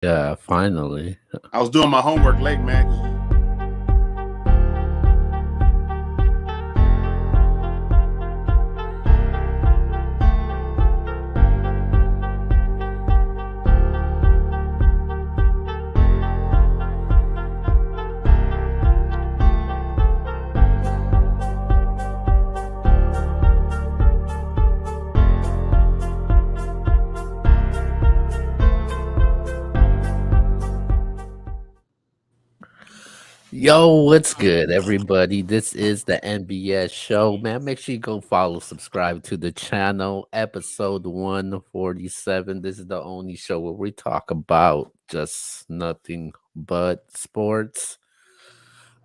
Yeah, finally. I was doing my homework late, man. Yo, what's good, everybody? This is the Nbs Show, man. Make sure you go follow, subscribe to the channel. Episode 147. This is the only show where we talk about just nothing but sports.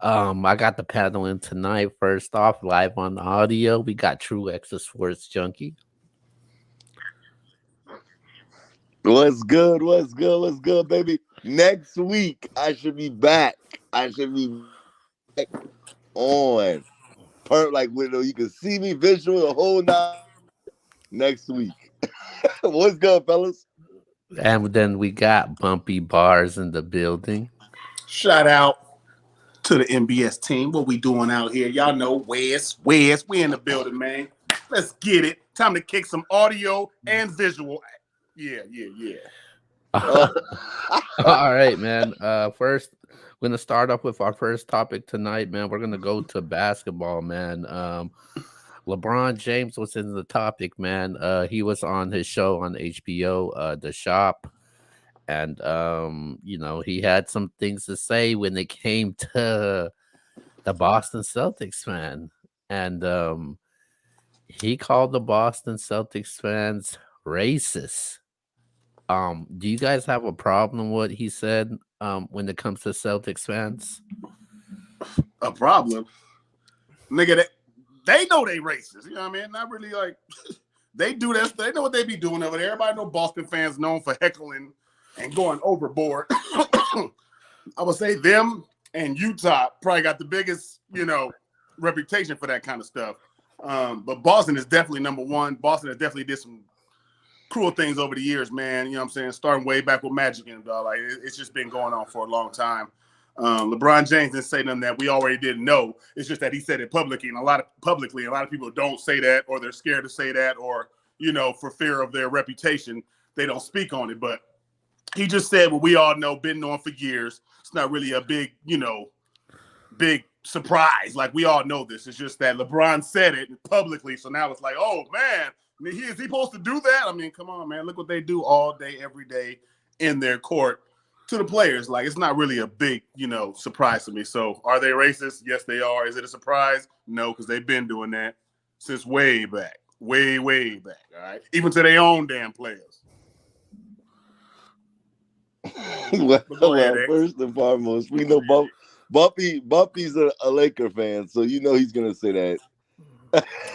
I got the panel in tonight. First off, live on audio, we got True X Sports Junkie. What's good? What's good? What's good, baby? Next week, I should be back. I should be back on. Like, you can see me visual the whole night next week. What's good, fellas? And then we got Bumpy Bars in the building. Shout out to the NBS team. What we doing out here? Y'all know Wes. We in the building, man. Let's get it. Time to kick some audio and visual. Yeah. All right, man. First, we're gonna start off with our first topic tonight, man. We're gonna go to basketball, man. LeBron James was in the topic, man. He was on his show on HBO, The Shop, and he had some things to say when it came to the Boston Celtics, man. And he called the Boston Celtics fans racist. Do you guys have a problem with what he said when it comes to Celtics fans? A problem? Nigga, they know they racist. You know what I mean? Not really like they do that. They know what they be doing over there. Everybody know Boston fans known for heckling and going overboard. I would say them and Utah probably got the biggest, reputation for that kind of stuff. But Boston is definitely number one. Boston has definitely did some cruel things over the years, man. You know what I'm saying? Starting way back with Magic and like it's just been going on for a long time. LeBron James didn't say nothing that we already didn't know. It's just that he said it publicly, and a lot of people don't say that, or they're scared to say that, or for fear of their reputation, they don't speak on it. But he just said what we all know, been known for years. It's not really a big surprise. Like, we all know this. It's just that LeBron said it publicly, so now it's like, oh man. Is he supposed to do that? I mean, come on, man. Look what they do all day, every day in their court to the players. Like, it's not really a big, surprise to me. So, are they racist? Yes, they are. Is it a surprise? No, because they've been doing that since way back. Way, way back, all right? Even to their own damn players. well, first and foremost, we know Bumpy's a Laker fan, so he's going to say that.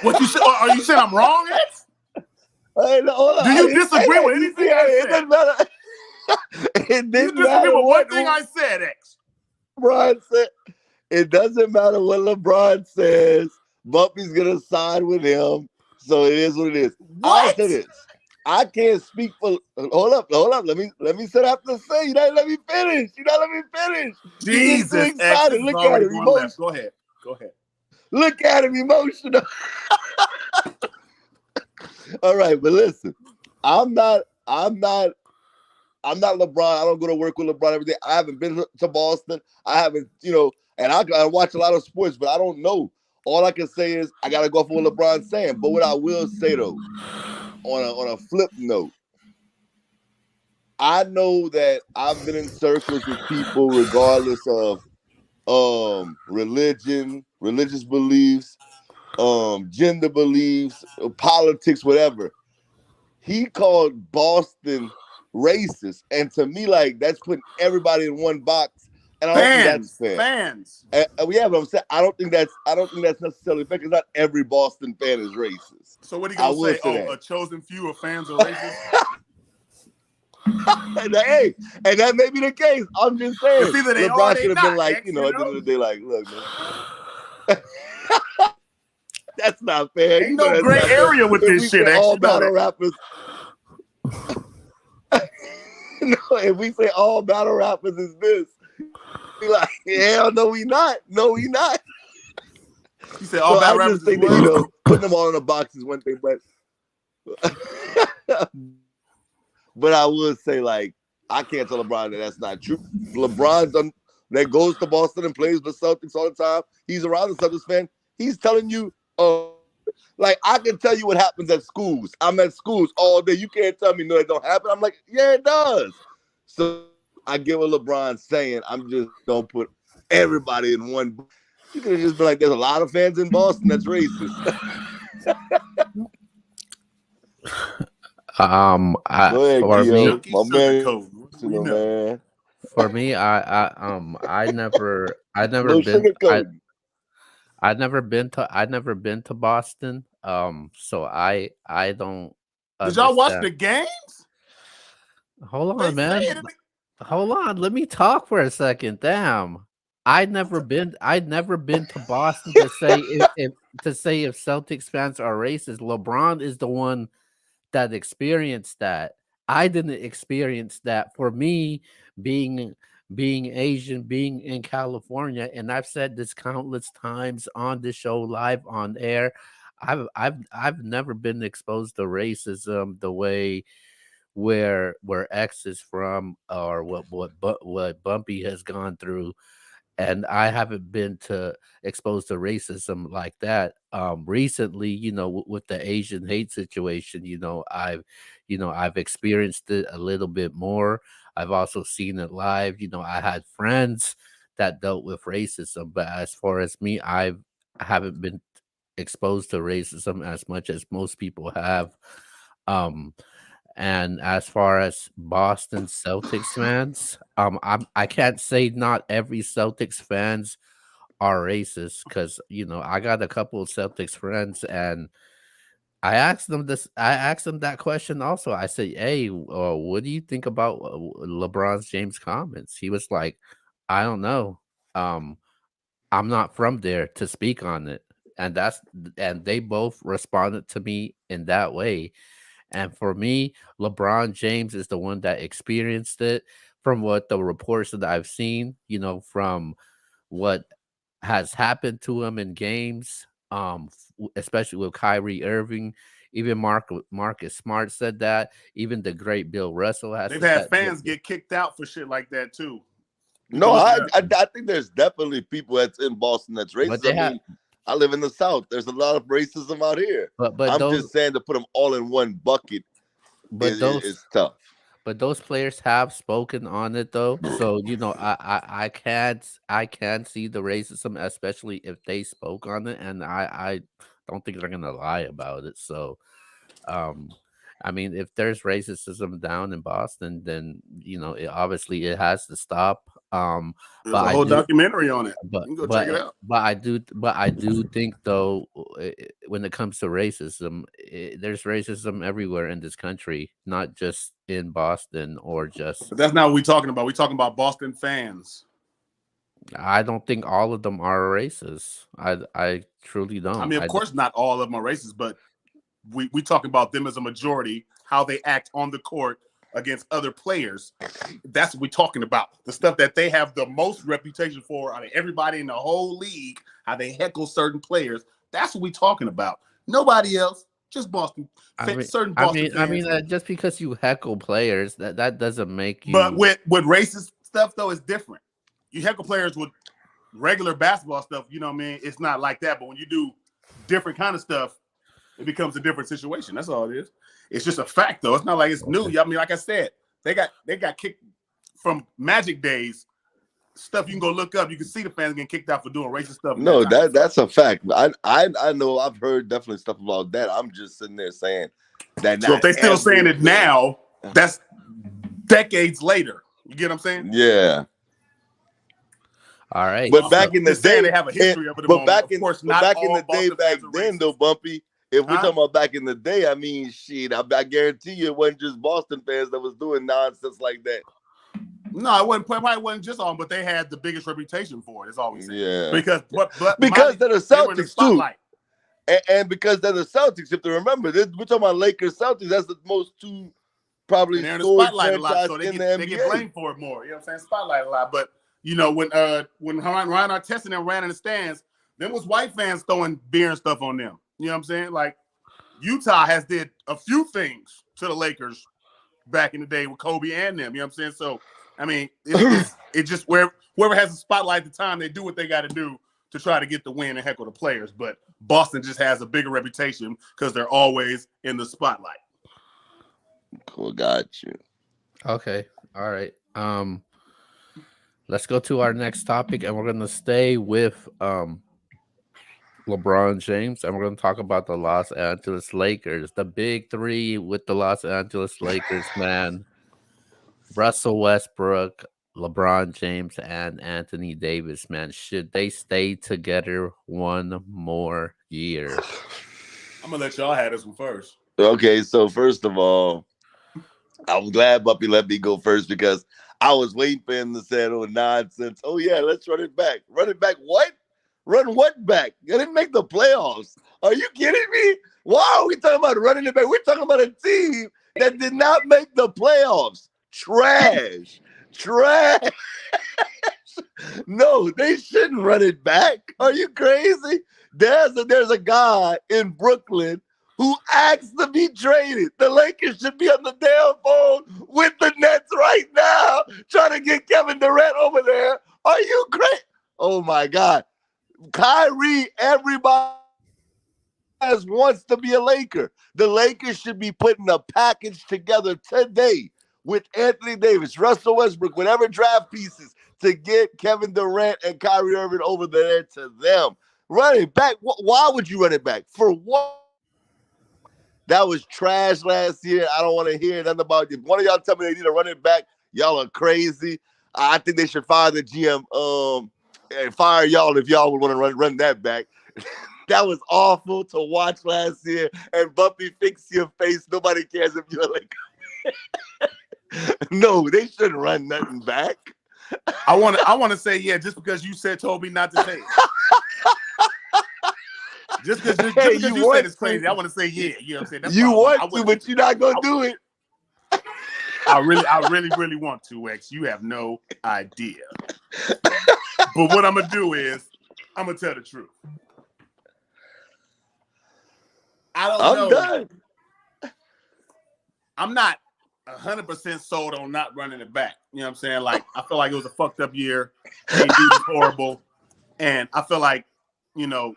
What you said? Are you saying I'm wrong, X? Hey, no, hold on. Do you disagree with anything I said? It doesn't matter. It didn't matter with one thing I said, X. LeBron said, it doesn't matter what LeBron says. Bumpy's gonna side with him, so it is what it is. I'll say this. I can't speak for. Hold up. Let me set up to say. You don't let me finish. Jesus, X. Look at him. Go ahead. Look at him, emotional. All right, but listen, I'm not LeBron. I don't go to work with LeBron every day. I haven't been to Boston. I haven't, and I watch a lot of sports, but I don't know. All I can say is I gotta go off what LeBron's saying. But what I will say though, on a flip note, I know that I've been in circles with people regardless of religion, religious beliefs, gender beliefs, politics, whatever. He called Boston racist, and to me, like, that's putting everybody in one box. And I don't think that's fair. Fans. Yeah, but I'm saying I don't think that's necessarily fair because not every Boston fan is racist. So what are you gonna say? A chosen few of fans are racist. Hey, and that may be the case. I'm just saying. It's either they LeBron or they should have not, been like, X, at the end of the day, like, look, man. That's not fair. Ain't no gray area with this shit. All battle rappers. if we say all battle rappers is this, be like, hell no, we not. No, we not. You said all battle rappers is what? That, putting them all in a box is one thing, but but I would say, like, I can't tell LeBron that that's not true. LeBron that goes to Boston and plays with the Celtics all the time. He's around the Celtics fan. He's telling you, like, I can tell you what happens at schools. I'm at schools all day. You can't tell me no, it don't happen. I'm like, yeah, it does. So I get what LeBron's saying. I'm just don't put everybody in one. You could have just been like, there's a lot of fans in Boston that's racist. For me, I never been to Boston. So I don't. Did y'all watch the games? Hold on, man. Hold on. Let me talk for a second. Damn. I'd never been to Boston to say if Celtics fans are racist. LeBron is the one that experienced that. I didn't experience that. For me, being Asian, being in California, and I've said this countless times on the show, live on air, I've never been exposed to racism the way where X is from, or what Bumpy has gone through. And I haven't been exposed to racism like that. Recently, with the Asian hate situation, I've experienced it a little bit more. I've also seen it live. I had friends that dealt with racism, but as far as me, I haven't been exposed to racism as much as most people have. And as far as Boston Celtics fans, I can't say not every Celtics fans are racist, because I got a couple of Celtics friends, and I asked them that question also. I said, "Hey, what do you think about LeBron James' comments?" He was like, "I don't know. I'm not from there to speak on it." And they both responded to me in that way. And for me, LeBron James is the one that experienced it, from what the reports that I've seen, from what has happened to him in games, especially with Kyrie Irving. Even Marcus Smart said that. Even the great Bill Russell has. They've had fans get kicked out for shit like that too. No, I think there's definitely people that's in Boston that's racist. I live in the South. There's a lot of racism out here. But I'm just saying, to put them all in one bucket is tough. But those players have spoken on it, though. So I can't see the racism, especially if they spoke on it, and I don't think they're gonna lie about it. So, I mean, if there's racism down in Boston, then obviously it has to stop. There's a whole documentary on it. You can go check it out. But I do think, though, when it comes to racism, there's racism everywhere in this country, not just in Boston or just. But that's not what we're talking about. We're talking about Boston fans. I don't think all of them are racist. I truly don't. I mean, of course, not all of them are racist, but we talking about them as a majority, how they act on the court against other players. That's what we're talking about. The stuff that they have the most reputation for out of everybody in the whole league, how they heckle certain players. That's what we're talking about. Nobody else, just Boston. Certain Boston fans. Just because you heckle players, that doesn't make you. But with racist stuff, though, it's different. You heckle players with regular basketball stuff, you know what I mean? It's not like that. But when you do different kind of stuff, it becomes a different situation. That's all it is. It's just a fact, though. It's not like it's new. I mean, like I said, they got kicked from Magic days. Stuff you can go look up. You can see the fans getting kicked out for doing racist stuff. No, that's a fact. I know. I've heard definitely stuff about that. I'm just sitting there saying that. So if they still saying it now, that's decades later. You get what I'm saying? Yeah. All right. But back in the day, they have a history of it. But back in the day, back then, though, Bumpy. If we're talking about back in the day, I mean, shit, I guarantee you it wasn't just Boston fans that was doing nonsense like that. No, it probably wasn't just on, but they had the biggest reputation for it. It's always yeah. Because they're the Celtics too, and because they're the Celtics. If you remember, we're talking about Lakers Celtics. That's the most two probably and they're in the storied spotlight a lot, franchise so in the they get NBA. blamed for it more. You know what I'm saying? Spotlight a lot. But you know, when Ryan Artest and them ran in the stands, there was white fans throwing beer and stuff on them. You know what I'm saying? Like Utah has did a few things to the Lakers back in the day with Kobe and them. You know what I'm saying? So I mean, it's just whoever has the spotlight at the time, they do what they got to do to try to get the win and heckle the players. But Boston just has a bigger reputation because they're always in the spotlight. Cool, got you. Okay. All right. Let's go to our next topic, and we're gonna stay with LeBron James, and we're gonna talk about the Los Angeles Lakers, the big three with the Los Angeles Lakers, man. Russell Westbrook, LeBron James, and Anthony Davis, man. Should they stay together one more year? I'm gonna let y'all have this one first. Okay, so first of all, I'm glad Buppy let me go first because I was waiting for him to say no nonsense. Oh yeah, let's run it back. Run it back. What? Run what back? You didn't make the playoffs. Are you kidding me? Why are we talking about running it back? We're talking about a team that did not make the playoffs. Trash. No, they shouldn't run it back. Are you crazy? There's a guy in Brooklyn who asked to be traded. The Lakers should be on the damn phone with the Nets right now, trying to get Kevin Durant over there. Are you crazy? Oh my God. Kyrie, everybody wants to be a Laker. The Lakers should be putting a package together today with Anthony Davis, Russell Westbrook, whatever draft pieces to get Kevin Durant and Kyrie Irving over there to them. Run it back. Why would you run it back? For what? That was trash last year. I don't want to hear nothing about it. If one of y'all tell me they need to run it back, y'all are crazy. I think they should fire the GM and fire y'all if y'all would want to run that back. That was awful to watch last year. And Bumpy, fix your face. Nobody cares if you're like, no, they shouldn't run nothing back. I want to say yeah, just because you told me not to say it. Just because you said it's crazy, I want to say yeah. You know what I'm saying? That's you want to, but you're not gonna do it. I really want to, X. You have no idea. But what I'm gonna do is I'm gonna tell the truth. I don't know. Done. I'm not 100% sold on not running it back. You know what I'm saying? Like, I feel like it was a fucked up year. AD was horrible. And I feel like, you know,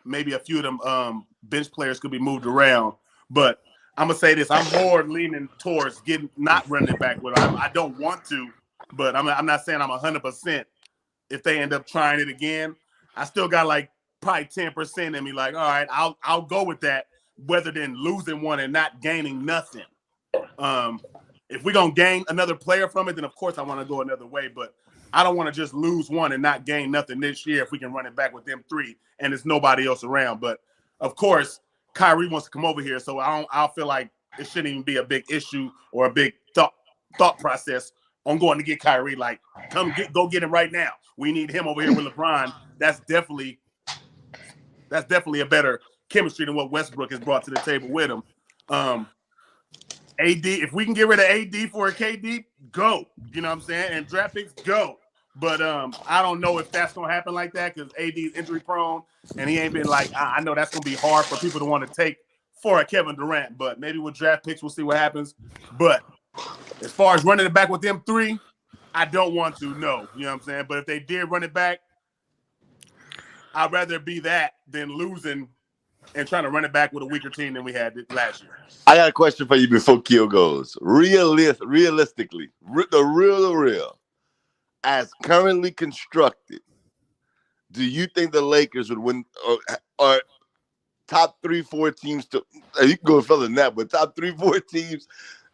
maybe a few of them bench players could be moved around. But I'm going to say this. I'm more leaning towards not running it back. I don't want to, but I'm not saying I'm 100% if they end up trying it again. I still got like probably 10% in me like, all right, I'll go with that rather than losing one and not gaining nothing. If we're going to gain another player from it, then of course I want to go another way. But I don't want to just lose one and not gain nothing this year if we can run it back with them three and there's nobody else around. But of course, Kyrie wants to come over here, so I'll feel like it shouldn't even be a big issue or a big thought process on going to get Kyrie. Like, go get him right now. We need him over here with LeBron. That's definitely a better chemistry than what Westbrook has brought to the table with him. AD, if we can get rid of AD for a KD, go. You know what I'm saying? And draft picks, go. But I don't know if that's gonna happen like that because AD is injury prone and he ain't been like. I know that's gonna be hard for people to want to take for a Kevin Durant. But maybe with draft picks, we'll see what happens. But as far as running it back with them three, I don't want to. No, you know what I'm saying. But if they did run it back, I'd rather it be that than losing and trying to run it back with a weaker team than we had last year. I got a question for you before Keo goes. Realistically, the real, as currently constructed, do you think the Lakers would win or top 3-4 teams to? You can go further than that, but top 3-4 teams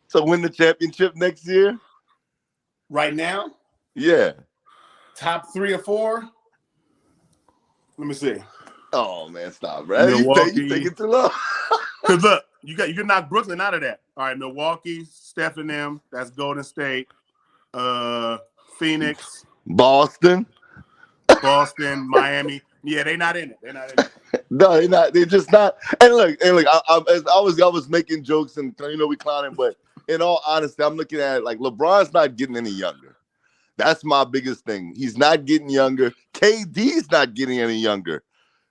to win the championship next year? Right now? Yeah. Top 3 or 4? Let me see. Oh man, stop, bro. Milwaukee. You taking too long. Because look, you can knock Brooklyn out of that. All right, Milwaukee, Steph and them. That's Golden State. Phoenix, Boston, Miami. Yeah, they're not in it. No, they're not. They're just not. And look. I was making jokes and we clowning, but in all honesty, I'm looking at it like LeBron's not getting any younger. That's my biggest thing. He's not getting younger. KD's not getting any younger.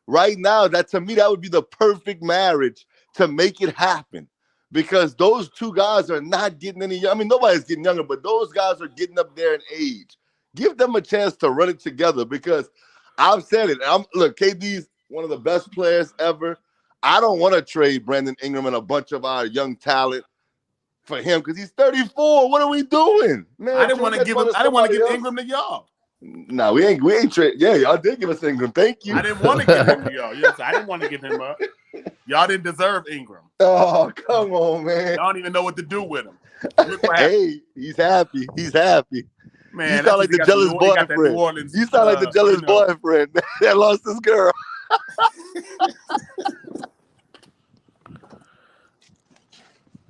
Right now, to me, that would be the perfect marriage to make it happen. Because those two guys are not getting any younger. I mean, nobody's getting younger, but those guys are getting up there in age. Give them a chance to run it together because I've said it. Look, KD's one of the best players ever. I don't want to trade Brandon Ingram and a bunch of our young talent for him because he's 34. What are we doing? Man, I didn't want to give Ingram to y'all. No, we ain't trade. Yeah, y'all did give us Ingram. Thank you. I didn't want to give him to y'all. Yes, I didn't want to give him up. Y'all didn't deserve Ingram. Oh, come on, man. Y'all don't even know what to do with him. Hey, he's happy. He's happy. Man, you sound like the jealous boyfriend. You sound like the jealous boyfriend that lost his girl.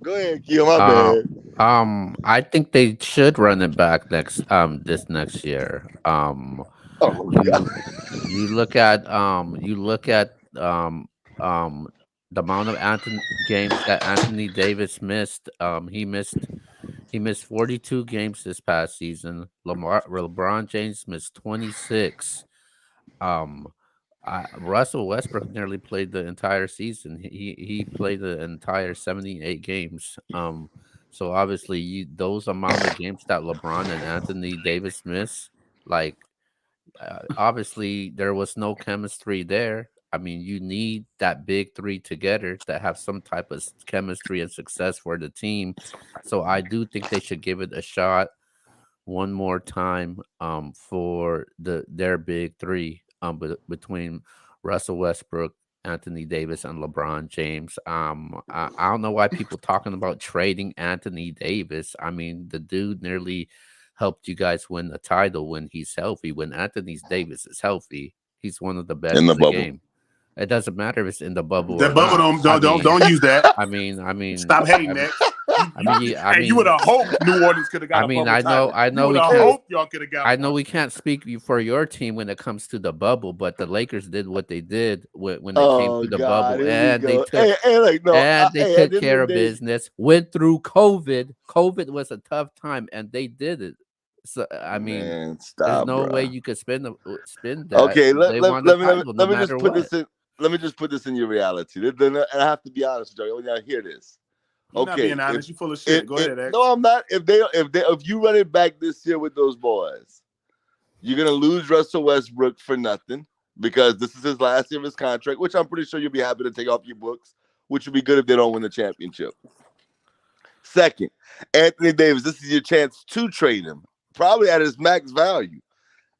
Go ahead, Keel. My bad. I think they should run it back this next year. You look at the amount of games that Anthony Davis missed. He missed 42 games this past season. LeBron James missed 26. Russell Westbrook nearly played the entire season. He played the entire 78 games. So obviously those amount of games that LeBron and Anthony Davis miss, like obviously there was no chemistry there. I mean, you need that big three together that have some type of chemistry and success for the team. So I do think they should give it a shot one more time for their big three between Russell Westbrook, Anthony Davis, and LeBron James. I don't know why people talking about trading Anthony Davis. I mean, the dude nearly helped you guys win a title when he's healthy. When Anthony Davis is healthy, he's one of the best in the game. It doesn't matter if it's in the bubble. The bubble don't use that. I mean, stop hating that. You would have hoped New Orleans could have got. I know we can't speak for your team when it comes to the bubble, but the Lakers did what they did when it came to the bubble, and they took care of business. Went through COVID. COVID was a tough time, and they did it. So I mean, there's no way you could spin that. Okay, let me just put this in your reality. And I have to be honest with you. When I hear this, you're not being honest. You full of shit. Go ahead, X. No, I'm not. If you run it back this year with those boys, you're gonna lose Russell Westbrook for nothing because this is his last year of his contract, which I'm pretty sure you'll be happy to take off your books, which would be good if they don't win the championship. Second, Anthony Davis, this is your chance to trade him, probably at his max value.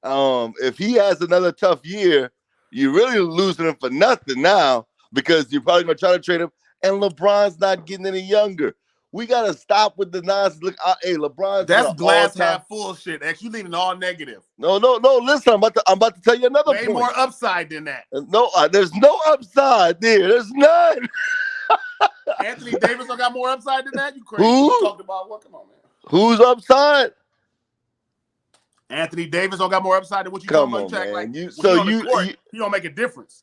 If he has another tough year, you're really losing him for nothing now because you're probably going to try to trade him, and LeBron's not getting any younger. We got to stop with the nonsense. Look, hey, LeBron's that's glass half full shit, X. You leaving all negative. No. Listen, I'm about to tell you another point. Way more upside than that. No, there's no upside there. There's none. Anthony Davis don't got more upside than that? You crazy. Who? You talked about what? Come on, man. Who's upside? Anthony Davis don't got more upside than what you talking about. Man. Like, he don't make a difference.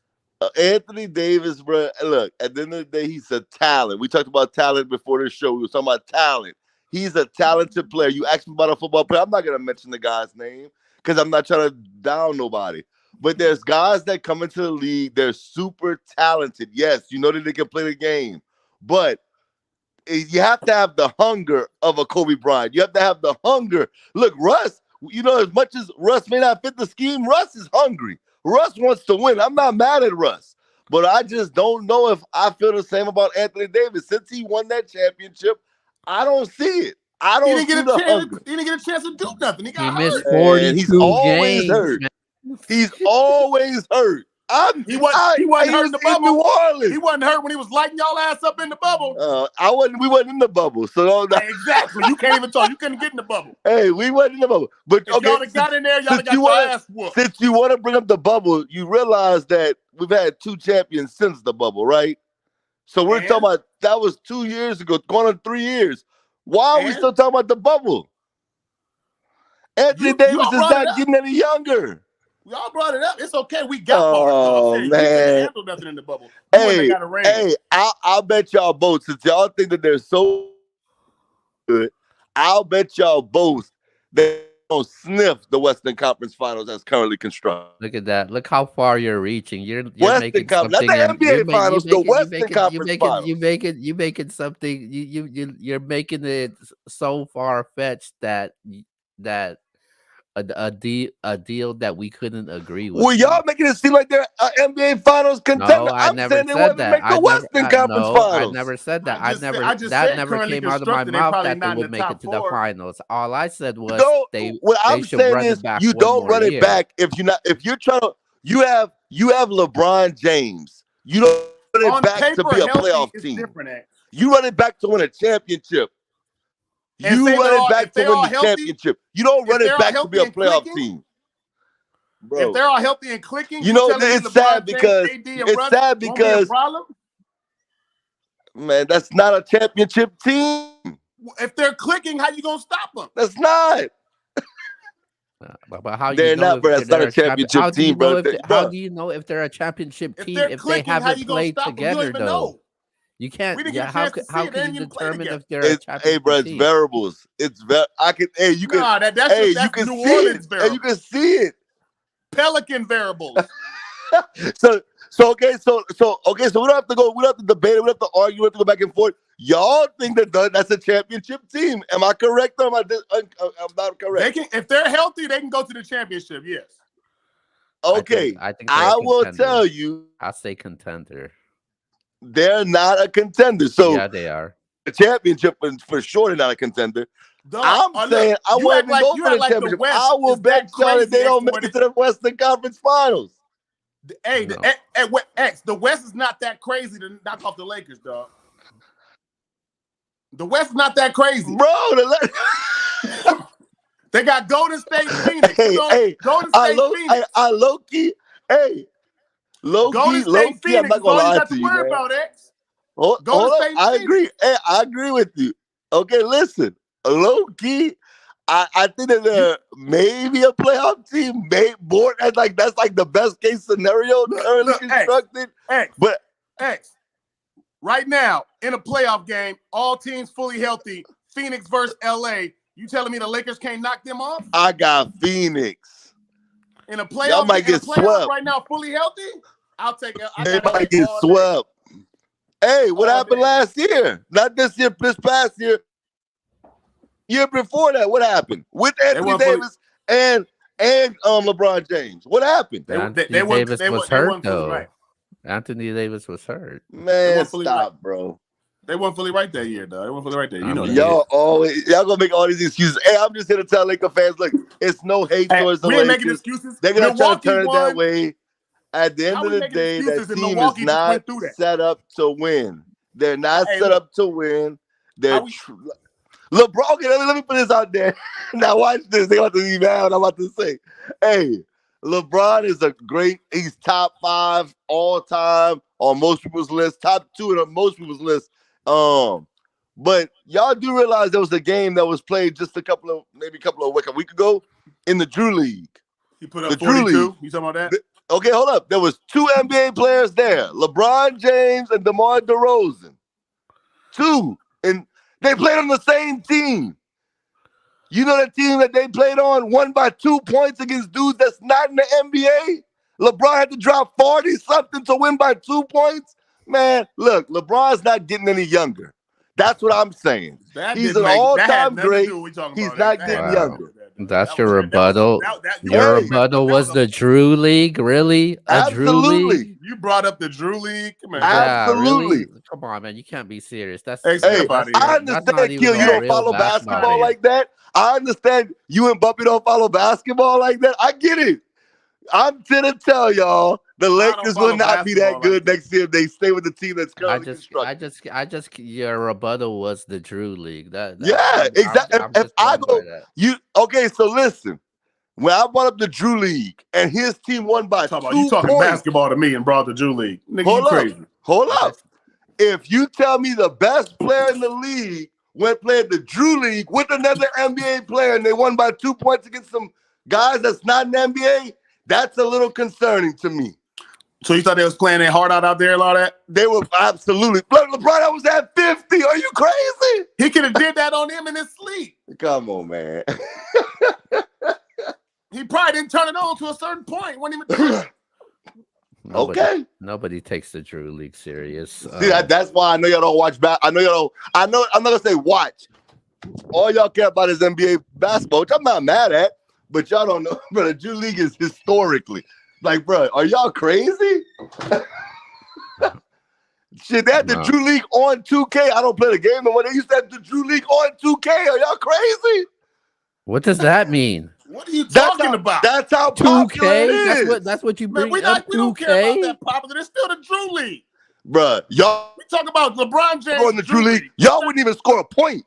Anthony Davis, bro. Look, at the end of the day, he's a talent. We talked about talent before this show. We were talking about talent. He's a talented player. You asked me about a football player. I'm not gonna mention the guy's name because I'm not trying to down nobody. But there's guys that come into the league. They're super talented. Yes, you know that they can play the game, but you have to have the hunger of a Kobe Bryant. You have to have the hunger. Look, Russ. You know, as much as Russ may not fit the scheme, Russ is hungry. Russ wants to win. I'm not mad at Russ. But I just don't know if I feel the same about Anthony Davis. Since he won that championship, I don't see it. I don't see the hunger. He didn't get a chance to do nothing. He missed 42 he's always games. Hurt. He's always hurt. He wasn't hurt in the bubble. New Orleans. He wasn't hurt when he was lighting y'all ass up in the bubble. We wasn't in the bubble. So exactly. You can't even talk. You couldn't get in the bubble. Hey, we wasn't in the bubble. But if y'all got in there, y'all got your ass whooped. Since you want to bring up the bubble, you realize that we've had 2 champions since the bubble, right? So we're talking about that was 2 years ago, going on 3 years. Why are we still talking about the bubble? Anthony Davis is not getting any younger. We all brought it up. It's okay. We got bars. Oh, man. You can't handle nothing in the bubble. Hey, I'll bet y'all both, since y'all think that they're so good. I'll bet y'all both they don't sniff the Western Conference Finals as currently constructed. Look at that. Look how far you're reaching. You're Western making Conference, not something, the and you're NBA Finals, the Western Conference Finals. you making something. You're making it so far fetched that a deal that we couldn't agree with. Well, y'all making it seem like they're an NBA Finals contender. No, I I'm never saying they said want to that. make the Western Conference No, I Finals. never said that. I just That said never currently came out of my constructed, they mouth probably that they not in would the make it top to the 4. finals. All I said was What they I'm should saying run is it back you one don't more run it year. back if you're trying to you have LeBron James. You don't run it On back to paper, be a healthy playoff is team. different. You run it back to win a championship. And You say run they're it all- back if to they're win all the healthy- championship. You don't if run they're it all back to be a healthy and playoff clicking, team. If Bro, they're all healthy and clicking, you know, telling me it's LeBron sad James, because AD, and Russ won't be a problem? man, that's not a championship team. If they're clicking, how you gonna stop them? That's not. But how They're you know not, if bro. That's they're not a championship How do you team, know bro. how do you know if they're a championship If team they're if they clicking, how haven't you gonna played stop them? You don't together even though? know. You We can't. didn't Yeah, get a chance to see how it. They can you didn't even play determine together. if they're a Hey, bro, championship it's team? variables. It's I can. Hey, you can. Nah, that's Hey, that's you can New see Orleans it. variables. And you can see it. Pelican variables. So okay, so we don't have to go. We don't have to debate it. We don't have to argue. We don't have to go back and forth. Y'all think that's a championship team? Am I correct or am I'm not correct? They can, if they're healthy, they can go to the championship. Yes. Okay, I think they're a I will contender. tell you, I'll say contender. they're not a contender. So Yeah, they are. the championship is for sure they're not a contender. Dog, I'm saying I you won't act even go you for act the like the championship. West I will is bet that y'all that they crazy don't make for it to the Western Conference Finals. Hey, No. the West is not that crazy to knock off the Lakers, dog. The West is not that crazy. Bro, They got Golden State, Phoenix. hey, Golden State, Phoenix. I low key, hey, low Golden key, low State, key. I'm Phoenix not is all gonna you lie got to to you, worry man. about, X. Hold Golden up, State, I Phoenix. agree. Hey, I agree with you. Okay, listen, low key. I think that they're maybe a playoff team, that's like the best case scenario currently constructed. But X, right now in a playoff game, all teams fully healthy, Phoenix versus LA. You telling me the Lakers can't knock them off? I got Phoenix. In a playoff, Y'all might get swept right now, fully healthy. I'll take it. They might get swept. Hey, what happened last year? Not this year, this past year. Year before that, what happened with Anthony Davis and LeBron James? What happened? Anthony Davis was hurt though. Right. Anthony Davis was hurt. Man, stop, bro. They weren't fully right that year, though. They weren't fully right there. You know, y'all gonna make all these excuses. Hey, I'm just here to tell Laker fans, look, it's no hate towards the Lakers. We ain't making excuses. They're gonna try to turn it that way. At the end of the day, that team is not set up to win. They're not set up to win. They're LeBron. Okay, let me put this out there. Now watch this. They about to be mad. I'm about to say, hey, LeBron is he's top 5 all time on most people's list, top 2 on most people's list. But y'all do realize there was a game that was played just a couple of weeks ago in the Drew League. He put up 42. You talking about that? Okay, hold up. There was 2 NBA players there, LeBron James and DeMar DeRozan. 2, and they played on the same team. You know the team that they played on won by 2 points against dudes that's not in the NBA? LeBron had to drop 40-something to win by 2 points? Man, look, LeBron's not getting any younger. That's what I'm saying. He's an all-time great. He's not getting younger. That's your rebuttal. Your rebuttal was the Drew League, really? Absolutely. Drew League? You brought up the Drew League. Come on, absolutely. Really? Come on, man. You can't be serious. That's I understand, Kill, you don't follow basketball like that. I understand you and Bumpy don't follow basketball like that. I get it. I'm gonna tell y'all the Lakers will not be that good next year if they stay with the team that's currently constructed. I just your rebuttal was the Drew League. Exactly. Okay, so listen. When I brought up the Drew League and his team won by 2 points. You talking basketball to me and brought the Drew League. Nigga, Hold up. If you tell me the best player in the league went playing the Drew League with another NBA player and they won by 2 points against some guys that's not in the NBA, that's a little concerning to me. So you thought they was playing their heart out there and all that? They were absolutely. LeBron, I was at 50. Are you crazy? He could have did that on him in his sleep. Come on, man. He probably didn't turn it on to a certain point. Wasn't even Nobody takes the Drew League serious. See, that's why I know y'all don't watch I know y'all don't. I'm not gonna say watch. All y'all care about is NBA basketball, which I'm not mad at, but y'all don't know. Bro, the Drew League is historically like, bro, are y'all crazy? Shit, they had the Drew League on 2K. I don't play the game no more. They used to have the Drew League on 2K. Are y'all crazy? What does that mean? What are you talking about? That's how popular it 2K? is. That's what you bring Man, up. we don't care about 2K? that popular. It's still the Drew League. Bruh, y'all We talk about LeBron James in the Drew League. Y'all wouldn't even score a point.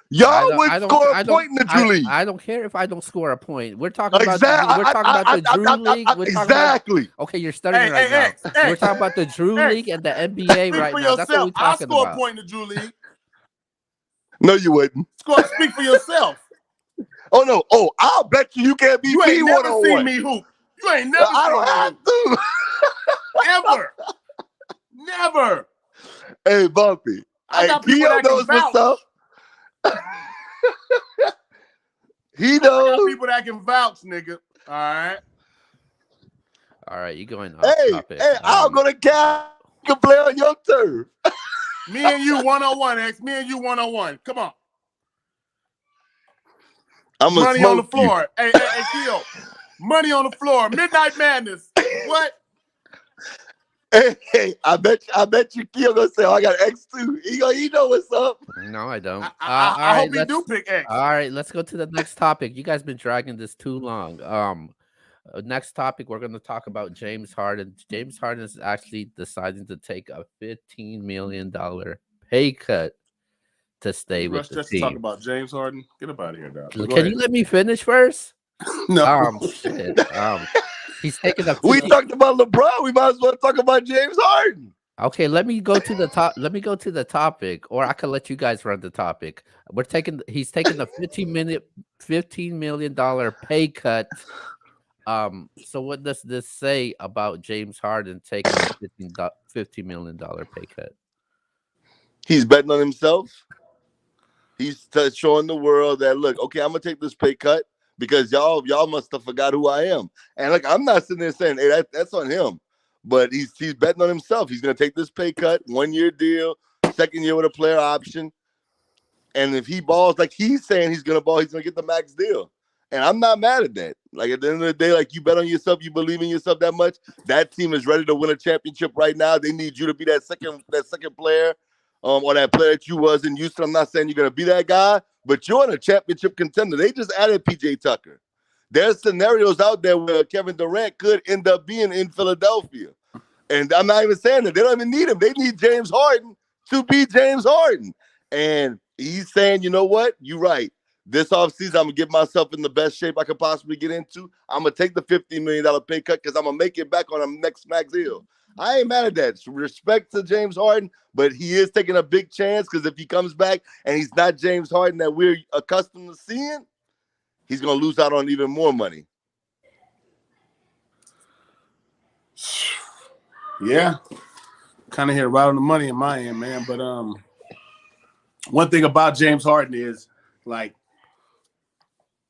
Y'all would score a point in the Drew League. I don't care if I don't score a point. We're talking about Exactly. we're talking about the Drew League. Exactly. Okay, you're studying right now. We're talking about the Drew League and the NBA right now. That's what we're talking I'll score about. a point in the Drew League. No, you wouldn't. Speak for yourself. Oh no! Oh, I'll bet you can't beat You me ain't never one-on-one. seen me hoop. You ain't never I don't have to. Ever. Never. Hey, Bumpy. I got people Keo that can knows what's vouch. up. He I knows. got people that can vouch, nigga. All right, you going off topic. Hey, I'll go to Cal. You can play on your turf. Me and you 101, X. Me and you 101. Come on. I'm gonna money on the smoke floor. Hey, Keo. Money on the floor. Midnight Madness. What? Hey, I bet you Keo gonna say, "Oh, I got X2." He know what's up. No, I don't. I hope you do pick X. All right, let's go to the next topic. You guys been dragging this too long. Next topic, we're going to talk about James Harden. James Harden is actually deciding to take a $15 million pay cut to stay with the team. Talk about James Harden. Get up out of here, dog. Can you let me finish first? No. Shit. He's taking a. We talked about LeBron. We might as well talk about James Harden. Okay, let me go to the top. Let me go to the topic, or I can let you guys run the topic. He's taking the $15 million pay cut. So what does this say about James Harden taking a $15 million pay cut? He's betting on himself. He's showing the world that, look, okay, I'm gonna take this pay cut because y'all must have forgot who I am. And like, I'm not sitting there saying, hey, that's on him. But he's betting on himself. He's gonna take this pay cut, 1-year deal, 2nd year with a player option. And if he balls like he's saying he's gonna ball, he's gonna get the max deal. And I'm not mad at that. Like, at the end of the day, like, you bet on yourself, you believe in yourself that much. That team is ready to win a championship right now. They need you to be that second player, or that player that you was in Houston. I'm not saying you're gonna be that guy, but you're in a championship contender. They just added PJ Tucker. There's scenarios out there where Kevin Durant could end up being in Philadelphia. And I'm not even saying that. They don't even need him. They need James Harden to be James Harden. And he's saying, you know what? You're right. This offseason, I'm going to get myself in the best shape I could possibly get into. I'm going to take the $15 million pay cut because I'm going to make it back on the next max deal. I ain't mad at that. Respect to James Harden, but he is taking a big chance because if he comes back and he's not James Harden that we're accustomed to seeing, he's going to lose out on even more money. Yeah. Kind of hit right on the money in my end, man. But one thing about James Harden is, like,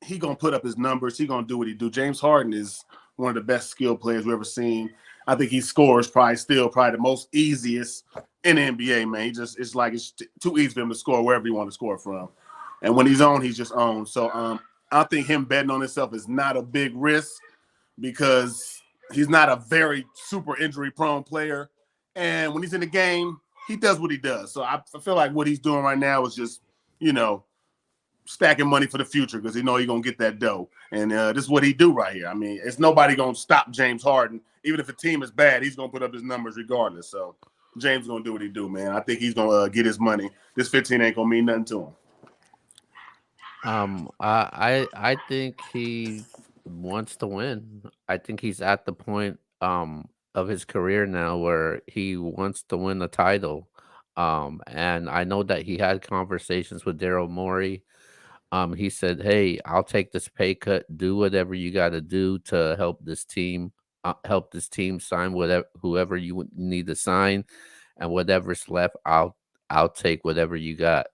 he going to put up his numbers. He going to do what he do. James Harden is one of the best skilled players we've ever seen. I think he scores probably the most easiest in the NBA, man. It's like it's too easy for him to score wherever he want to score from. And when he's on, he's just on. So I think him betting on himself is not a big risk because he's not a very super injury-prone player. And when he's in the game, he does what he does. So I feel like what he's doing right now is just, stacking money for the future because he's going to get that dough. And this is what he do right here. I mean, it's nobody going to stop James Harden. Even if the team is bad, he's going to put up his numbers regardless. So James is going to do what he do, man. I think he's going to get his money. This 15 ain't going to mean nothing to him. I think he wants to win. I think he's at the point of his career now where he wants to win the title. And I know that he had conversations with Daryl Morey. He said, "Hey, I'll take this pay cut. Do whatever you got to do to help this team help this team sign whatever whoever you need to sign, and whatever's left, I'll take whatever you got.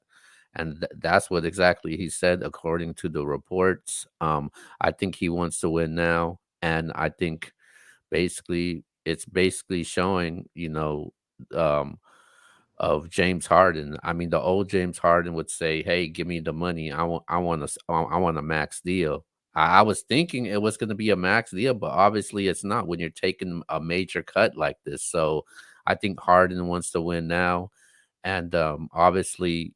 And that's what exactly he said, according to the reports. I think he wants to win now, and I think basically it's basically showing, um, of James Harden. I mean, the old James Harden would say, "Hey, give me the money. I want a max deal." I was thinking it was going to be a max deal, but obviously it's not when you're taking a major cut like this. So I think Harden wants to win now, and obviously,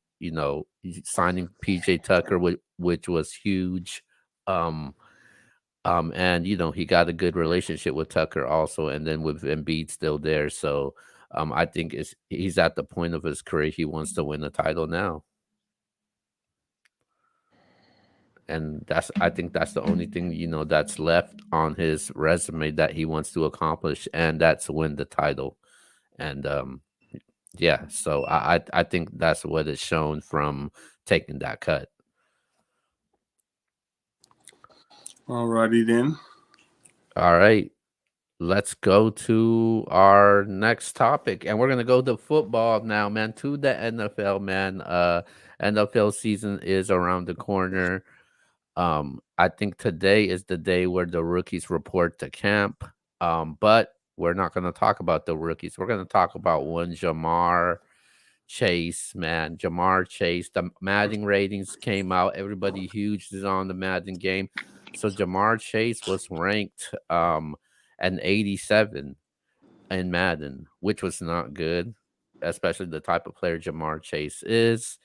signing PJ Tucker, which was huge. Um, and he got a good relationship with Tucker also, and then with Embiid still there. So I think he's at the point of his career he wants to win the title now. And I think that's the only thing, that's left on his resume that he wants to accomplish, and that's win the title. And yeah, so I think that's what is shown from taking that cut. Alrighty then. All right. Let's go to our next topic, and we're gonna go to football now, man. To the NFL, man. NFL season is around the corner. I think today is the day where the rookies report to camp. But we're not gonna talk about the rookies. We're gonna talk about one Ja Marr Chase, man. Ja Marr Chase. The Madden ratings came out. Everybody huge is on the Madden game. So Ja Marr Chase was ranked an 87 in Madden, which was not good, especially the type of player Ja Marr Chase is.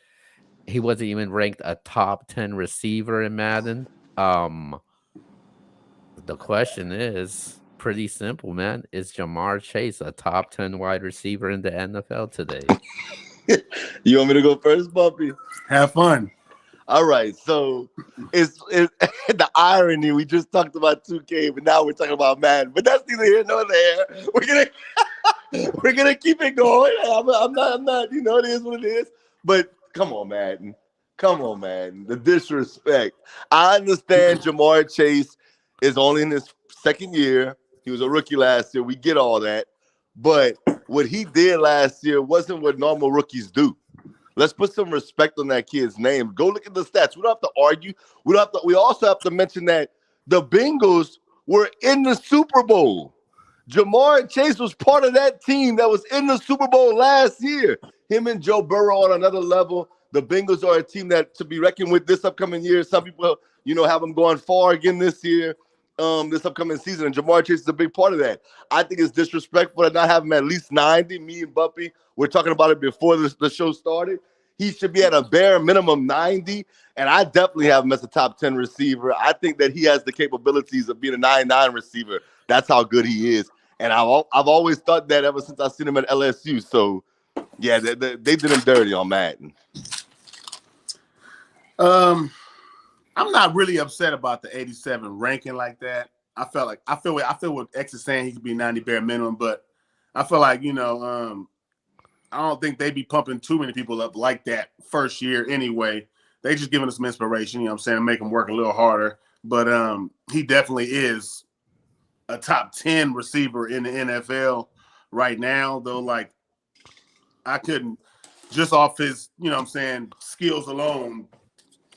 He wasn't even ranked a top 10 receiver in Madden. Um, the question is pretty simple, man. Is Ja Marr Chase a top 10 wide receiver in the NFL today? You want me to go first, Bumpy? Have fun. All right, so it's the irony. We just talked about 2K, but now we're talking about Madden. But that's neither here nor there. We're gonna keep it going. I'm not. It is what it is. But come on, Madden. Come on, man. The disrespect. I understand Ja Marr Chase is only in his second year. He was a rookie last year. We get all that. But what he did last year wasn't what normal rookies do. Let's put some respect on that kid's name. Go look at the stats. We don't have to argue. We also have to mention that the Bengals were in the Super Bowl. Ja Marr Chase was part of that team that was in the Super Bowl last year. Him and Joe Burrow on another level. The Bengals are a team that to be reckoned with this upcoming year. Some people, have them going far again this year, this upcoming season. And Ja Marr Chase is a big part of that. I think it's disrespectful to not have him at least 90. Me and Bumpy, we're talking about it before the show started. He should be at a bare minimum 90, and I definitely have him as a top 10 receiver. I think that he has the capabilities of being a 99 receiver. That's how good he is. And I've always thought that ever since I've seen him at LSU. So, yeah, they did him dirty on Madden. I'm not really upset about the 87 ranking like that. I feel what X is saying. He could be 90 bare minimum, but I feel like I don't think they be pumping too many people up like that first year anyway. They just giving us some inspiration, what I'm saying, to make them work a little harder. But he definitely is a top 10 receiver in the NFL right now, though. Like, I couldn't, just off his, skills alone,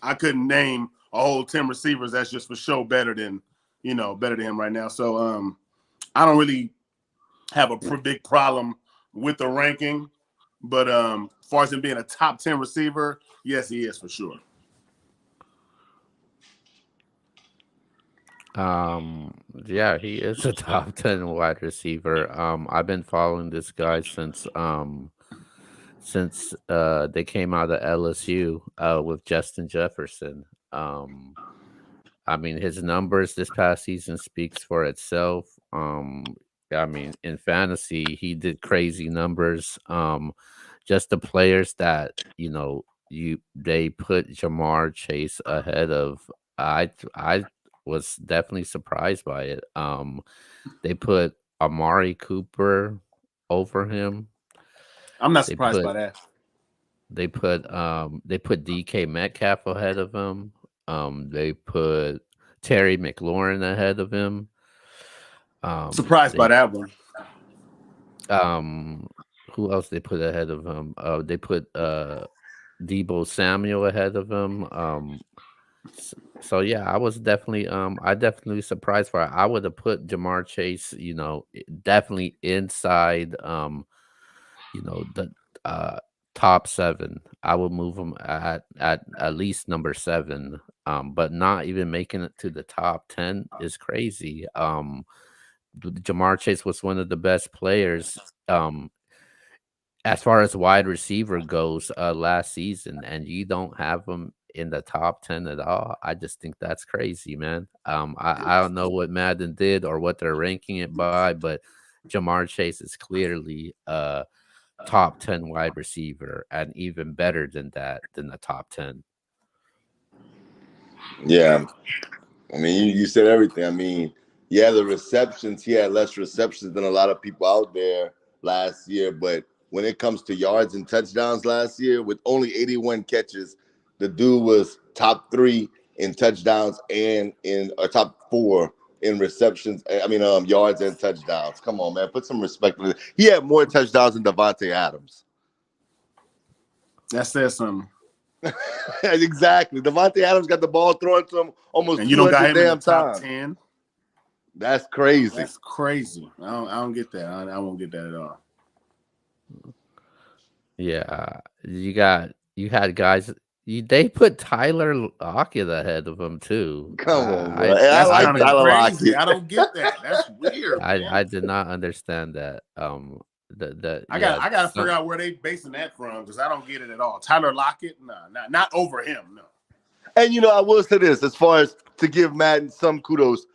I couldn't name a whole 10 receivers that's just for show better than him right now. So I don't really have a big problem with the ranking. But as far as him being a top 10 receiver, yes, he is for sure. Yeah, he is a top 10 wide receiver. I've been following this guy since they came out of LSU with Justin Jefferson. I mean, his numbers this past season speaks for itself. I mean, in fantasy, he did crazy numbers. Just the players that they put Ja Marr Chase ahead of. I was definitely surprised by it. They put Amari Cooper over him. I'm not surprised by that. They put DK Metcalf ahead of him. They put Terry McLaurin ahead of him. Surprised by They that one. who else they put ahead of him? They put Debo Samuel ahead of him. So yeah, I definitely surprised for it. I would have put Jamar Chase, definitely inside the uh top 7. I would move him at least number 7. But not even making it to the top 10 is crazy. Jamar Chase was one of the best players as far as wide receiver goes last season, and you don't have him in the top 10 at all. I just think that's crazy, man. I don't know what Madden did or what they're ranking it by, but Jamar Chase is clearly top 10 wide receiver, and even better than that, than the top 10. Yeah. I mean, you said everything. I mean, yeah, the receptions, he had less receptions than a lot of people out there last year. But when it comes to yards and touchdowns last year, with only 81 catches, the dude was top 3 in touchdowns and in top 4 in receptions. I mean, yards and touchdowns. Come on, man, put some respect on it. He had more touchdowns than Devontae Adams. That says something. Exactly. Devontae Adams got the ball thrown to him almost And you don't got 200 him in the damn top times. 10. That's crazy. That's crazy. I don't get that. I won't get that at all. Yeah, you had guys. They put Tyler Lockett ahead of him too. Come on, bro. I And I That's like kind of Tyler crazy. Lockett. I don't get that. That's weird. I did not understand that. I gotta figure out where they basing that from, because I don't get it at all. Tyler Lockett, not over him. No. And I will say this, as far as to give Madden some kudos.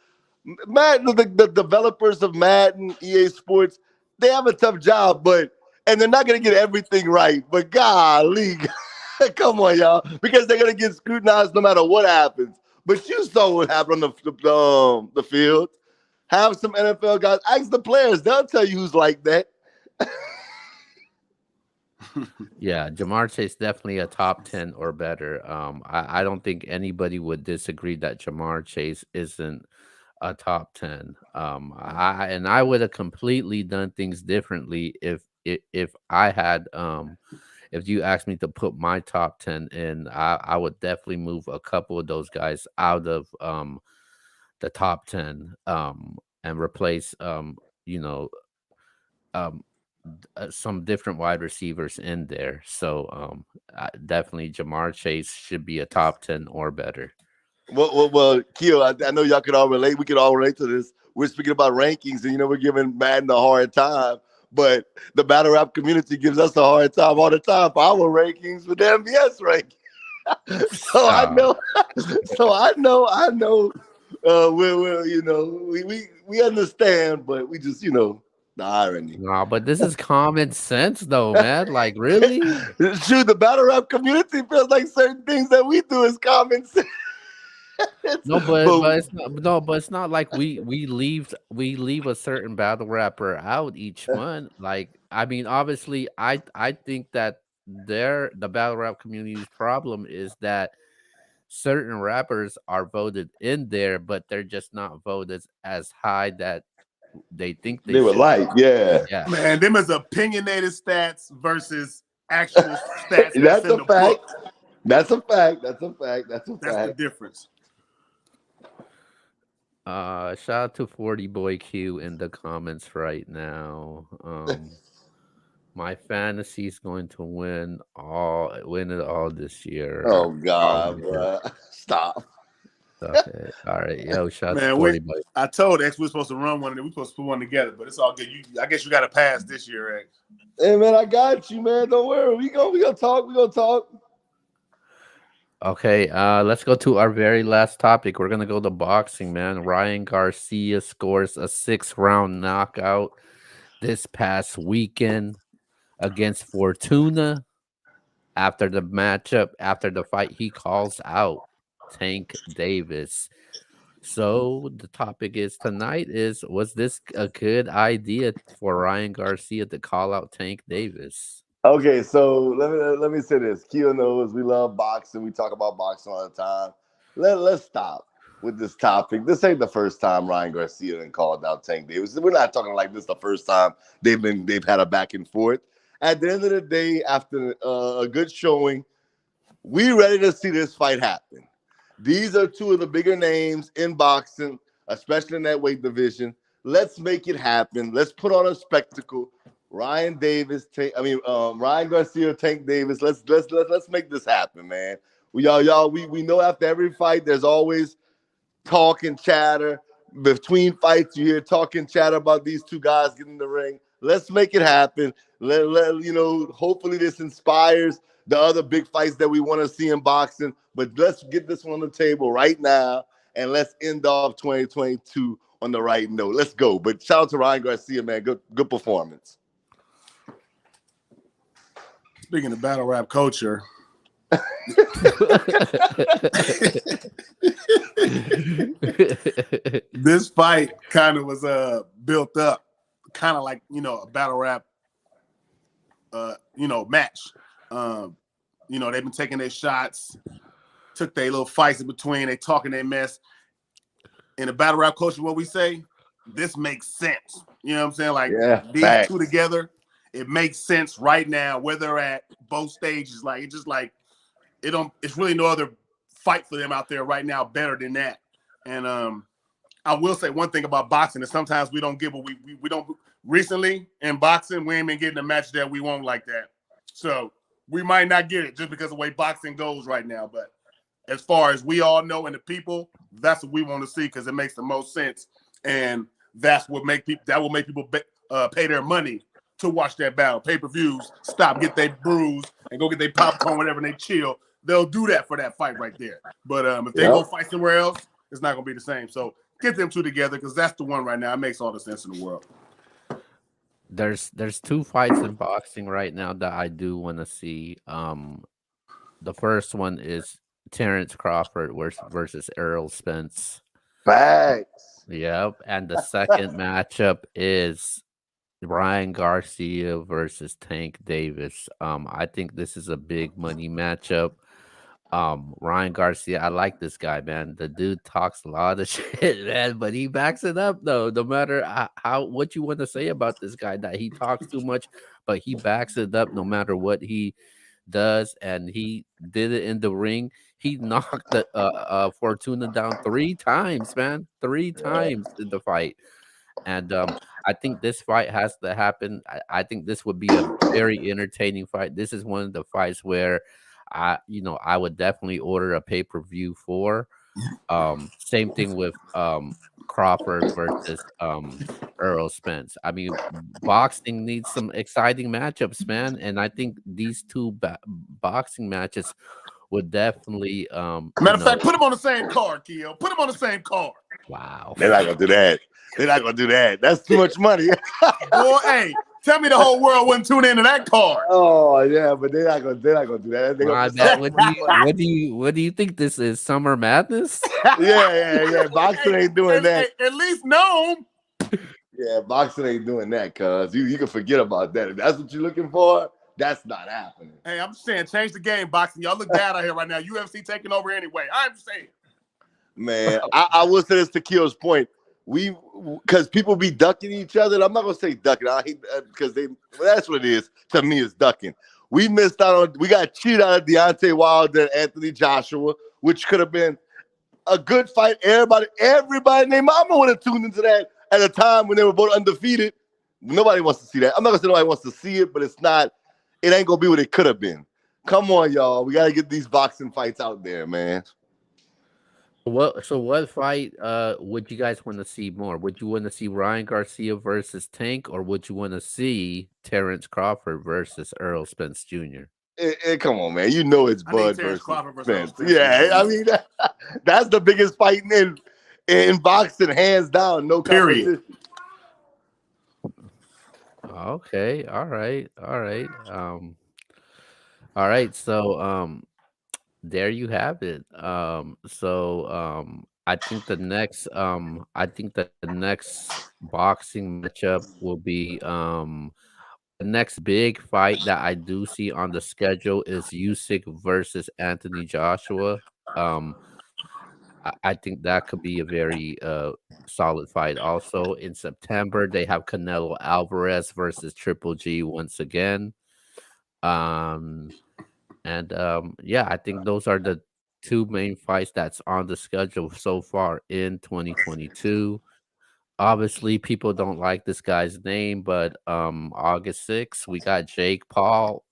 Madden, the developers of Madden, EA Sports, they have a tough job, and they're not gonna get everything right. But golly, come on, y'all, because they're gonna get scrutinized no matter what happens. But you saw what happened on the field. Have some NFL guys, ask the players; they'll tell you who's like that. Yeah, Jamar Chase definitely a top 10 or better. I don't think anybody would disagree that Jamar Chase isn't a top 10. I would have completely done things differently if I had if you asked me to put my top 10 in. I would definitely move a couple of those guys out of the top 10 and replace you know um some different wide receivers in there. So definitely Jamar Chase should be a top 10 or better. Well, Keo, I know y'all could all relate. We could all relate to this. We're speaking about rankings, and we're giving Madden a hard time, but the battle rap community gives us a hard time all the time for our rankings with the MBS ranking. So I know, I know. We understand, but we just the irony. No, but this is common sense though, man. Like really? Shoot, the battle rap community feels like certain things that we do is common sense. No, but it's not, no, but it's not like we leave a certain battle rapper out each month. Like, I mean, obviously, I think that the battle rap community's problem is that certain rappers are voted in there, but they're just not voted as high that they think they would should like, be. yeah. Man, them is opinionated stats versus actual stats. That's in a the fact. book. That's a fact. That's a fact. That's the difference. Shout out to 40 Boy Q in the comments right now. My fantasy is going to win it all this year. Oh God, bro. Stop. Okay. All right. Yo, shout out to 40 Boy. I told X we're supposed to run one and we're supposed to put one together, but it's all good. I guess you got to pass this year, X. Hey man, I got you, man. Don't worry. We gonna talk. We gonna talk. Okay, let's go to our very last topic. We're gonna go to boxing, man. Ryan Garcia scores a 6-round knockout this past weekend against Fortuna. After the fight, he calls out Tank Davis. So the topic is tonight was this a good idea for Ryan Garcia to call out Tank Davis? Okay, so let me say this. Keo knows we love boxing. We talk about boxing all the time. Let's stop. with this topic. This ain't the first time Ryan Garcia and called out Tank Davis. We're not talking like this the first time they've had a back and forth. At the end of the day, after a good showing, we ready to see this fight happen. These are two of the bigger names in boxing, especially in that weight division. Let's make it happen. Let's put on a spectacle. Ryan Garcia, Tank Davis. Let's make this happen, man. We know after every fight, there's always talk and chatter. Between fights, you hear talk and chatter about these two guys getting in the ring. Let's make it happen. Hopefully this inspires the other big fights that we want to see in boxing. But let's get this one on the table right now, and let's end off 2022 on the right note. Let's go. But shout out to Ryan Garcia, man. Good performance. Speaking of battle rap culture, this fight kind of was built up, kind of like a battle rap match. They've been taking their shots, took their little fights in between, they talking their mess. In the battle rap culture, what we say, this makes sense. You know what I'm saying? Like these facts. two together, it makes sense right now where they're at, both stages. Like it's really no other fight for them out there right now better than that. And I will say one thing about boxing is sometimes we don't get what we don't. Recently in boxing, we ain't been getting a match that we want like that. So we might not get it just because of the way boxing goes right now. But as far as we all know and the people, that's what we want to see because it makes the most sense. And that's what will make people pay their money to watch that battle. Pay-per-views, stop, get their brews, and go get their popcorn, whatever, and they chill. They'll do that for that fight right there. But if they go fight somewhere else, it's not going to be the same. So get them two together because that's the one right now. It makes all the sense in the world. There's two fights in boxing right now that I do want to see. The first one is Terrence Crawford versus Errol Spence. Facts. Yep. And the second matchup is Ryan Garcia versus Tank Davis. I think this is a big money matchup. Ryan Garcia, I like this guy, man. The dude talks a lot of shit, man, but he backs it up though. No matter what you want to say about this guy, that he talks too much, but he backs it up no matter what he does, and he did it in the ring. He knocked the Fortuna down 3 times, man. 3 times in the fight. And I think this fight has to happen. I think this would be a very entertaining fight. This is one of the fights where I would definitely order a pay-per-view for. Same thing with Crawford versus Errol Spence. I mean, boxing needs some exciting matchups, man. And I think these two boxing matches would definitay Matter of fact, put them on the same card, Keo. Put them on the same card. Wow. They're not gonna do that. They're not gonna do that. That's too much money. Boy, hey, tell me the whole world wouldn't tune into that card. Oh yeah, but they're not gonna do that. They're My gonna bad. What do you think this is? Summer Madness? yeah. Boxing ain't doing that. At least know. Yeah, boxing ain't doing that, cuz you can forget about that. If that's what you're looking for, that's not happening. Hey, I'm just saying, change the game, boxing. Y'all look bad out here right now. UFC taking over anyway. I'm just saying. Man, I will say this to Keo's point. Because people be ducking each other. I'm not gonna say ducking. I hate because that's what it is. To me, it's ducking. We missed out on. We got cheated out of Deontay Wilder and Anthony Joshua, which could have been a good fight. Everybody and their mama would have tuned into that at a time when they were both undefeated. Nobody wants to see that. I'm not gonna say nobody wants to see it, but it's not. It ain't gonna be what it could have been. Come on, y'all. We gotta get these boxing fights out there, man. What fight would you guys want to see more? Would you want to see Ryan Garcia versus Tank, or would you want to see Terrence Crawford versus Errol Spence Jr.? Come on, man. You know it's Bud Terrence versus Crawford Spence. Spence. Yeah, I mean that's the biggest fight in boxing, hands down. No Period. Okay, all right. All right, so there you have it. I think the next boxing matchup will be the next big fight that I do see on the schedule is Usyk versus Anthony Joshua. Um I think that could be a very solid fight. Also in September, they have Canelo Alvarez versus Triple G once again. Um, yeah, I think those are the two main fights that's on the schedule so far in 2022. Obviously, people don't like this guy's name, but August 6th, we got Jake Paul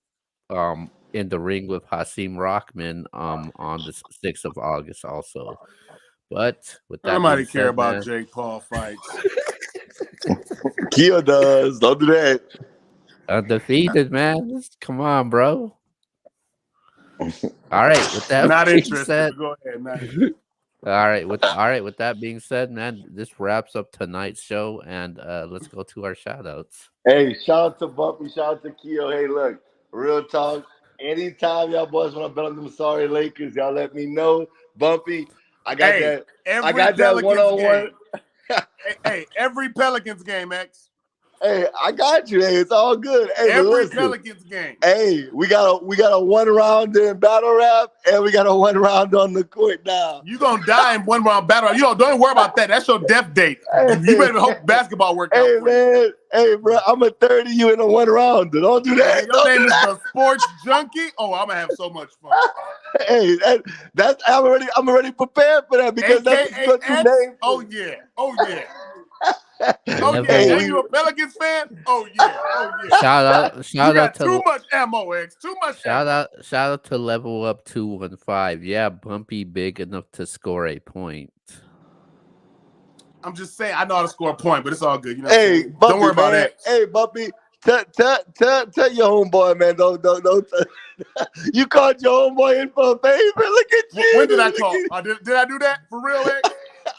in the ring with Hasim Rockman on the 6th of August also. But with that being Nobody care said, about man, Jake Paul fights. Kia does. Don't do that. undefeated, man. Come on, bro. All right, with that Not being interested. said, But go ahead. Not interested. all right, with that being said, man, this wraps up tonight's show, and let's go to our shout outs. Hey, shout out to Bumpy, shout out to Keo. Hey, look, real talk. Anytime y'all boys want to bet on them sorry Lakers, y'all let me know. Bumpy, I got Hey, that. I every got that Pelicans 1-on-1. game. Hey, every Pelicans game, X. Hey, I got you. Hey, it's all good. Hey, but Every listen. Pelicans game. Hey, we got a 1 round in battle rap, and we got a 1 round on the court now. You gonna die in 1 round battle rap. You don't worry about that. That's your death date. Hey. You better hope basketball work out Hey for you. man, hey bro, I'm a 30 you in a 1 rounder. Don't do that. Your Don't name do is that. the Sports Junkie. Oh, I'm gonna have so much fun. Hey, that's I'm already prepared for that because that's what you AKA named. Oh yeah. Oh yeah. Oh Level yeah. up. And you a Pelicans fan? Oh yeah. Oh yeah. Shout You out got to too much ammo, X. Too much ammo. shout out to Level Up 215. Yeah, Bumpy big enough to score a point. I'm just saying, I know how to score a point, but it's all good. You know what I'm Hey, saying? Bumpy, Don't worry about man. X. Hey, Bumpy, tell your homeboy, man. Don't. You called your homeboy in for a favor. Look at you. When did I Look call? at- Did I do that for real, X?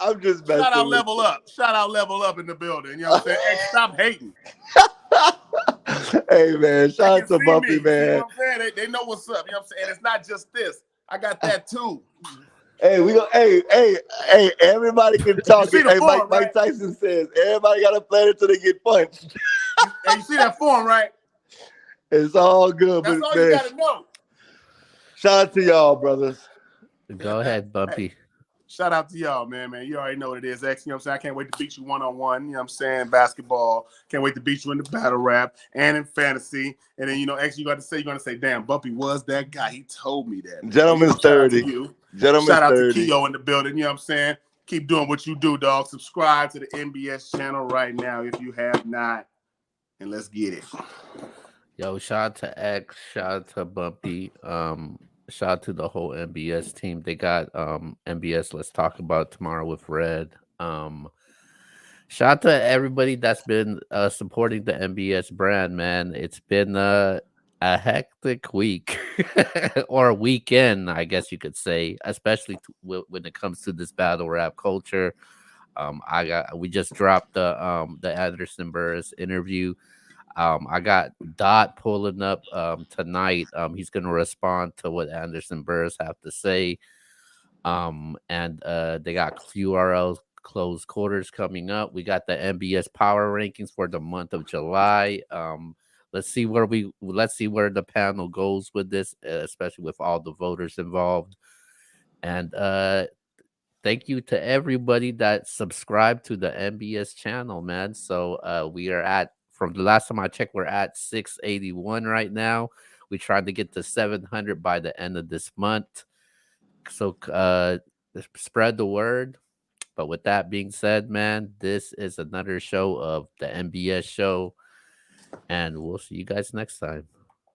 I'm just messing Shout out with Level Up. Shout out Level Up in the building. You know what I'm saying? X, stop hating. you. Hey, man. They Shout can out to see Bumpy, me. You know man. what I'm saying? They know what's up. You know what I'm saying? And it's not just this. I got that too. Hey, we go. Hey! Everybody can talk. You see the Hey, form, Mike right? Tyson says everybody got to play it till they get punched. You see that form, right? It's all good, That's but all you man, got to know. shout out to y'all, brothers. Go ahead, Bumpy. Shout out to y'all, man. You already know what it is, X. You know what I'm saying? I can't wait to beat you one-on-one. You know what I'm saying? Basketball. Can't wait to beat you in the battle rap and in fantasy. And then, X, you're going to say, damn, Bumpy was that guy. He told me that. Man. Gentleman's Shout out 30. to you. Gentleman's Shout out 30. to Keo in the building. You know what I'm saying? Keep doing what you do, dog. Subscribe to the NBS channel right now if you have not. And let's get it. Yo, shout out to X, shout out to Bumpy, shout out to the whole MBS team. They got MBS Let's Talk About tomorrow with Red. Shout out to everybody that's been supporting the MBS brand, man. It's been a hectic week or a weekend, I guess you could say, especially when it comes to this battle rap culture. We just dropped the Anderson Burris interview. I got Dot pulling up tonight. He's gonna respond to what Anderson Burris have to say. And they got QRL closed quarters coming up. We got the MBS power rankings for the month of July. Let's see where the panel goes with this, especially with all the voters involved. And thank you to everybody that subscribed to the MBS channel, man. So we are at, from the last time I checked, we're at 681 right now. We tried to get to 700 by the end of this month. So spread the word. But with that being said, man, this is another show of the MBS show. And we'll see you guys next time.